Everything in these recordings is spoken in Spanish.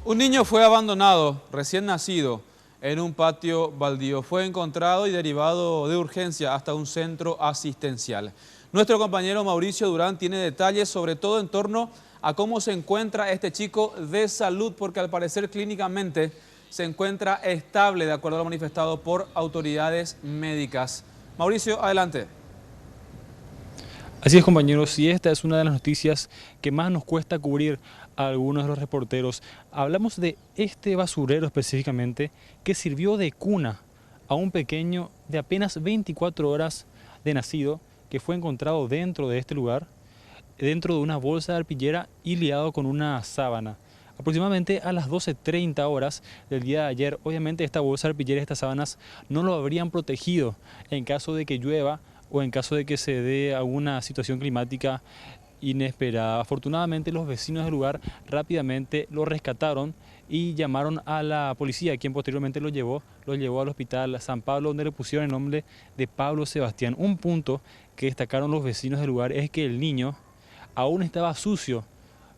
Un niño fue abandonado, recién nacido, en un patio baldío. Fue encontrado y derivado de urgencia hasta un centro asistencial. Nuestro compañero Mauricio Durán tiene detalles, sobre todo en torno a cómo se encuentra este chico de salud, porque al parecer clínicamente se encuentra estable, de acuerdo a lo manifestado por autoridades médicas. Mauricio, adelante. Así es, compañeros, y esta es una de las noticias que más nos cuesta cubrir a algunos de los reporteros. Hablamos de este basurero específicamente que sirvió de cuna a un pequeño de apenas 24 horas de nacido que fue encontrado dentro de este lugar, dentro de una bolsa de arpillera y liado con una sábana. Aproximadamente a las 12:30 horas del día de ayer, obviamente esta bolsa de arpillera y estas sábanas no lo habrían protegido en caso de que llueva o en caso de que se dé alguna situación climática inesperada. Afortunadamente los vecinos del lugar rápidamente lo rescataron y llamaron a la policía, quien posteriormente lo llevó al hospital San Pablo, donde le pusieron el nombre de Pablo Sebastián. Un punto que destacaron los vecinos del lugar es que el niño aún estaba sucio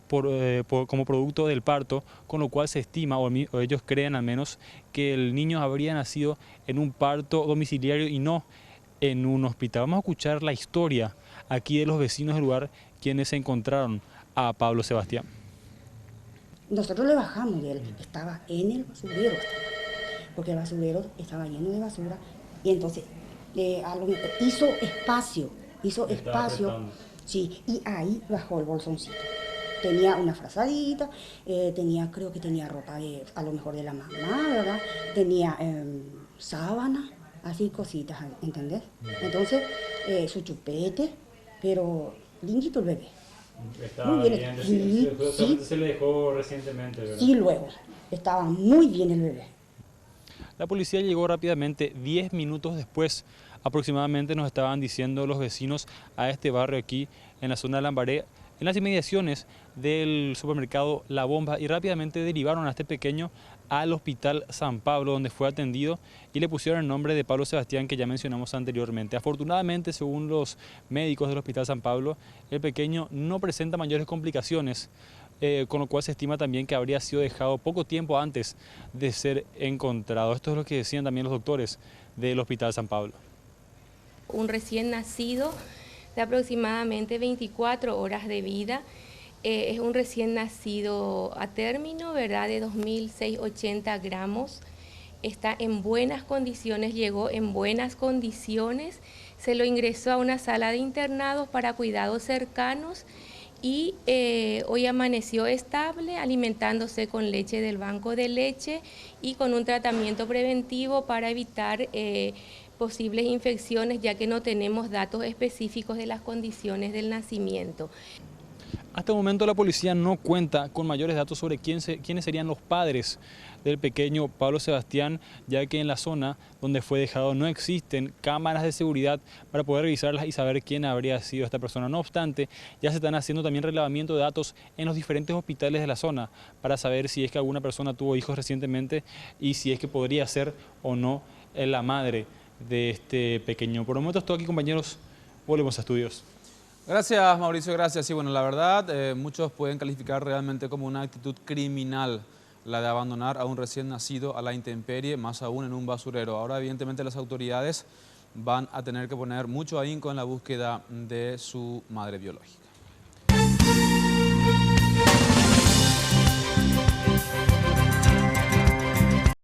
como producto del parto, con lo cual se estima, o ellos creen al menos, que el niño habría nacido en un parto domiciliario y no en un hospital. Vamos a escuchar la historia aquí de los vecinos del lugar, quienes encontraron a Pablo Sebastián. Nosotros le bajamos de él, estaba en el basurero, porque el basurero estaba lleno de basura, y entonces hizo espacio, sí, y ahí bajó el bolsoncito. Tenía una frazadita, creo que tenía ropa a lo mejor de la mamá, ¿verdad? Tenía sábana, así cositas, ¿entendés? Entonces, su chupete, pero lindito el bebé. Estaba muy bien, sí. Se le dejó recientemente, ¿verdad? Sí, luego, estaba muy bien el bebé. La policía llegó rápidamente, 10 minutos después aproximadamente, nos estaban diciendo los vecinos a este barrio aquí, en la zona de Lambaré, en las inmediaciones del supermercado La Bomba, y rápidamente derivaron a este pequeño al hospital San Pablo, donde fue atendido y le pusieron el nombre de Pablo Sebastián, que ya mencionamos anteriormente. Afortunadamente, según los médicos del hospital San Pablo, el pequeño no presenta mayores complicaciones, con lo cual se estima también que habría sido dejado poco tiempo antes de ser encontrado. Esto es lo que decían también los doctores del hospital San Pablo. Un recién nacido de aproximadamente 24 horas de vida. Es un recién nacido a término, ¿verdad?, de 2.680 gramos. Está en buenas condiciones, llegó en buenas condiciones. Se lo ingresó a una sala de internados para cuidados cercanos y hoy amaneció estable, alimentándose con leche del banco de leche y con un tratamiento preventivo para evitar posibles infecciones, ya que no tenemos datos específicos de las condiciones del nacimiento. Hasta el momento la policía no cuenta con mayores datos sobre quiénes serían los padres del pequeño Pablo Sebastián, ya que en la zona donde fue dejado no existen cámaras de seguridad para poder revisarlas y saber quién habría sido esta persona. No obstante, ya se están haciendo también relevamiento de datos en los diferentes hospitales de la zona para saber si es que alguna persona tuvo hijos recientemente y si es que podría ser o no la madre de este pequeño. Por el momento es todo aquí, compañeros. Volvemos a estudios. Gracias, Mauricio, gracias. Sí, bueno, la verdad, muchos pueden calificar realmente como una actitud criminal la de abandonar a un recién nacido a la intemperie, más aún en un basurero. Ahora, evidentemente, las autoridades van a tener que poner mucho ahínco en la búsqueda de su madre biológica.